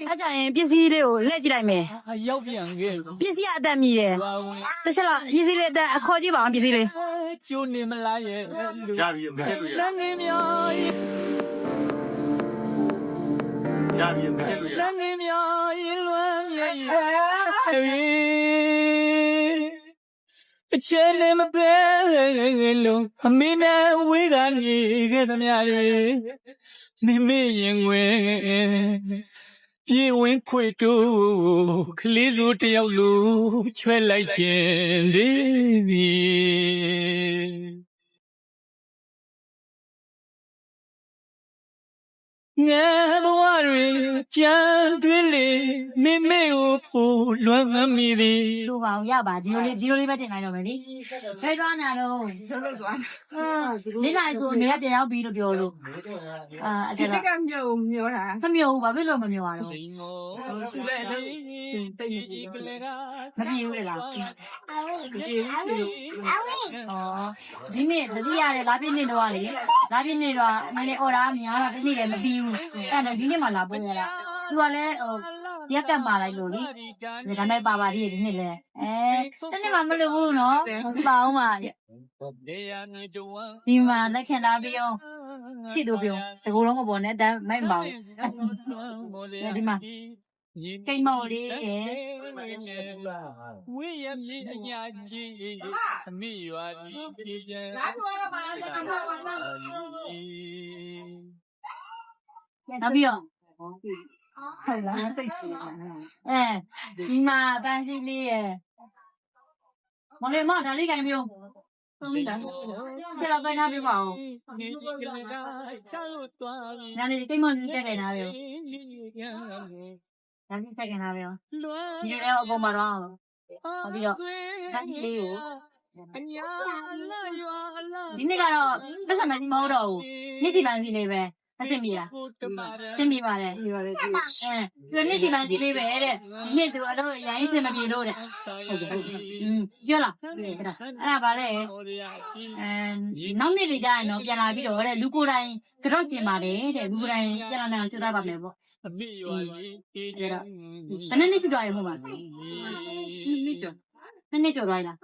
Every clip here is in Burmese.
အဲ့ကြရင်ပစ္စည်းလေးကိုလှည့်ကြည့်လိုက်မယ် ရောက်ပြန်ခဲ့ ပစ္စည်းအသက်မြည်တယ်တစ်ချက်လောက်ပစ္စည်းလေးအသက်အခေါ်ကြည့်ပါအောင်ပစ္စည်းလေး ကျိုးနေမလားရဲ့ ရပြီအမေလို့ရ လမ်းငယ်များ ရပြီအမေလို့ရ လမ်းငယ်များရင်လွမ်းရဲ့အချင်းနဲ့မပဲလုံးအမင်းနဲ့ဝေးကနေခဲ့သမျှတွေမိမိရင်ဝင်ပြေဝင်ခွေတို့ကလေးစုတယောက်လူချွဲလိုက်ခြင်းလေးသည်ငယ်ဘဝတွေပြန်တွေးလေမိမိကိုဖို့လွမ်းမိသည် တို့ပါအောင်ရပါဒီလိုလေးပဲတင်လိုက်တော့မယ်လေဆွဲသွားနာတော့ လို့သွား နေ့တိုင်းဆိုနေရပြန်ရောက်ပြီးလို့ပြောလို့အဲ့ ဒီ ဒါ ကမျိုးတာ မမျောဘူးဘာဖြစ်လို့မမျောရတော့ ဆူတဲ့တော့တိတ်နေပြီ မပြေဘူးလေလား ဒီ ဒီနေ့တတိရတယ်လာပြည့်နေ့တော့လေလာပြည့်နေ့တော့နည်းနည်းအော်ဒါများတော့ဒီနေ့လည်းမပြီးဘူးအဲ့ဒါဒီနေ့မှလာပွင့်ရတာသူကလည်းဟိုရက်ကတ်ပါလိုက်လို့လေဒါနဲ့ပါပါသေးတယ်ဒီနေ့လည်းတနေ့မှမလို့ဘူးနော်ပါအောင်ပါဒီမှာလက်ခံထားပြီးအောင်ရှိတို့ပြုံးတကူလုံးကပေါ်နဲ့တမ်းမိုက်ပါဘူးဒီမှာကိတ်မော်လေးရဲ့ ဝေးရမြေအညာကြီးအမိရွာကြီးပြည်ကျန် နောက်ပြီးတော့ ဟုတ်လားတိတ်ရှိနေတာ ဒီမှာပန်းစည်းလေးရဲ့မလေးမဒါလေးကင်ပြုံးဆုံးပြီလားဆက်တော့ကိုင်းထားပြပါဦးနာနေကိတ်မော်လေးတက်ခိုင်ထားပြီဒါလေးတက်ခိုင်ထားပြီဒီလိုအပေါ်မှာတော့နောက်ပြီးတော့ပန်းစည်းလေးကိုဒီနေ့ကတော့ပတ်စံမရှိမဟုတ်တော့ဘူးနေ့ဒီပန်းစည်းလေးပဲအဆင်ပြေလားအဆင်ပြေပါတယ် ဒီပါလေ ဒီနေ့ဒီပန်းစည်းလေးပဲတဲ့ဒီနေ့သူအတော့ရိုင်းစင်မပြေလို့တဲ့ပြောလားအဲ့ဒါဗာလဲနောက်နေ့တွေကျရင်တော့ပြန်လာပြီးတော့တဲ့လူကိုယ်တိုင်ကတော့ပြင်ပါတယ်တဲ့လူကိုယ်တိုင်ပြန်လာနိုင်အောင်ကြိုးစားပါမယ်ပေါ့ အမိရွာကြီးပြည်ကျန် ဘယ်နှစ်ရှိသွားရမို့ပါ နှစ်ကျော် နှစ်ကျော်သွားလား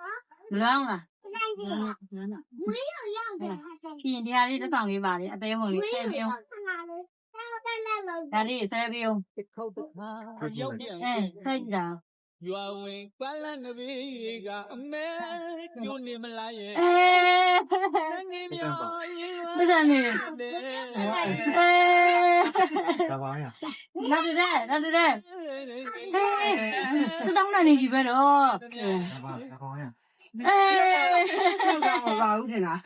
မလောင်းလားပြင်တရားလေးတစ်ဆောင်လေးပါလေအသေးမုံလေးဆဲပြုံးဒါလေးဆဲပြုံး ခုတ်တခါရောက်ပြန် ဆဲကြတာ ရွာဝင်ပလန်နဘေးကအမဲကျိုးနေမလားရဲ့ငေးမြော်ရင် ဘယ်ကနေ ဒါပါရ နောက်တည်းတောင်းနေကြီးပဲတော့ ဒါပါရ မပါဘူးထင်လား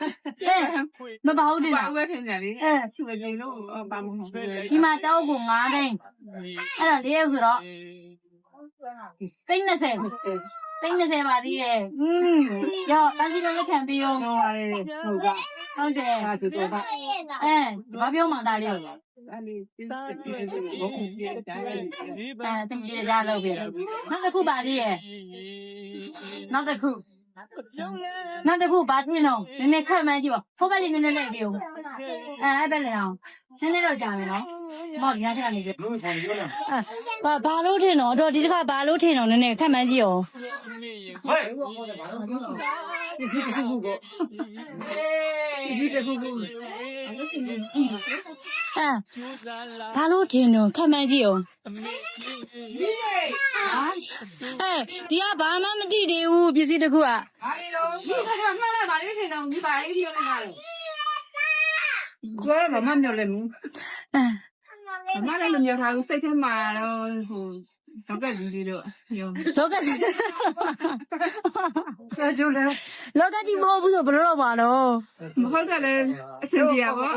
မပါဘူးတင် ပါ လား ဦးပဲထင်တယ်လေဆူနေလို့ပါမဟုတ်ဘူး ဒီမှာတောက်ကို9သိန်းအဲ့တော့၄ရက်ဆိုတော့သိန်း30ပါသေးရဲ့ရောတန်းစီတော့လက်ခံပြီးရော ဟုတ်ပါလေဟုတ်က ဟုတ်တယ် အဲ့ဒါတော့ပါ ဘာပြောမှသားလေးရော အဲ့ဒီဘောကူပြတဲ့တိုင်း တင်ပြေကြလို့ပြီနောက်တစ်ခုပါသေးရဲ့နောက်တစ်ခုဘာသိနော်နည်းနည်းခက်မှန်းကြည့်ပါဟိုဘက်လေးနည်းနည်းလိုက်ပြီးအဲ့ဘက်လည်းအောင်နည်းနည်းတော့ကြာမယ်နော်မော်ရချနေပြီ လို့ခေါ်ပြောလား ဘာလို့ထင်တော့တော့ဒီတစ်ခါဘာလို့ထင်တော့နည်းနည်းခက်မှန်းကြည့်ရော ဟဲ့ဒီတခုခု ဘာလို့ထင်တော့ခက်မှန်းကြည့်ရောဒီကဘာမှမသိသေးဘူးပစ္စည်းတစ်ခုက ဘာလဲတော့ဒီကမှလည်းဘာလေးထင်တော့ဒီပါလေးပြောနေတာလေကိုယ်ကမမျောလဲမမလည်းမမျောထားဘူးစိတ်ထဲမှာတော့ဟိုတော့ကလူလေးတော့ပြော လောက ကျိုးလဲ လောကကြီးမဟုတ်ဘူးဆိုဘယ်လိုတော့ပါတော့ မဟုတ်တယ်လေအဆင်ပြေပါ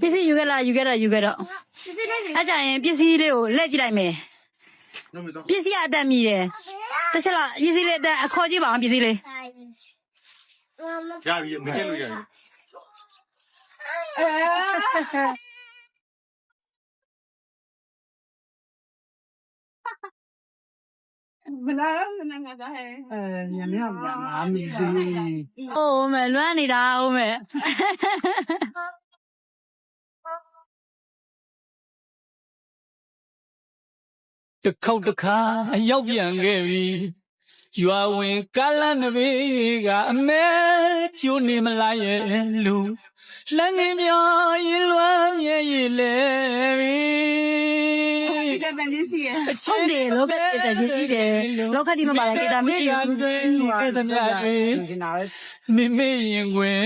ပစ္စည်းယူခဲ့တော့အဲ့ကြရင်ပစ္စည်းလေးကိုလှည့်ကြည့်လိုက်မယ် လို့မသော ပစ္စည်းအသက်မြည်တယ်တစ်ချက်လောက်ပစ္စည်းလေးအသက်အခေါ်ကြည့်ပါအောင်ပစ္စည်းလေး ရပြီအမေလို့ရ မလားနငါကဟဲ့ညမရမှာငါမီဒီ အိုးမဲလွမ်းနေတာအိုးမဲ တစ်ခေါက်တစ်ခါရောက်ပြန်ခဲ့ပြီရွာဝင်ကားလန်းနဘေးကအမဲကျိုးနေမလားရဲ့လူလမ်းငယ်မြောင်ရင်လွမ်းမြဲရည်လေပြီ ဒီကတန်ကြီးရှိရဲ့ ဟုတ်တယ်လောကတည်းကရှိတယ်လောကဒီမှာပါလေတာမရှိဘူး ခဲ့သမျှတွေ ဒီနာပဲ မိမိရင်ခွင်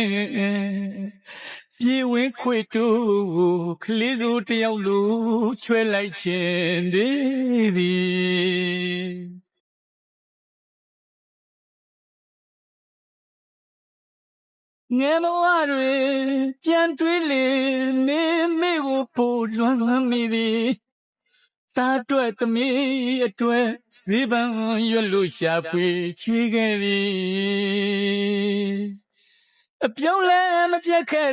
ပြေဝင်းခွေတူကလေးစုတယောက်လိုချွဲလိုက်ခြင်းသေးသည်ငယ်ဘဝတွေပြန်တွေးလေနေမိကိုပို့လွမ်းမိသည်သားအတွက်သမီးအတွက်ဇေဘံရွက်လို့ရှာဖွေချွေးခဲ့သည်အပြောင်းလဲမပြတ်ခဲ့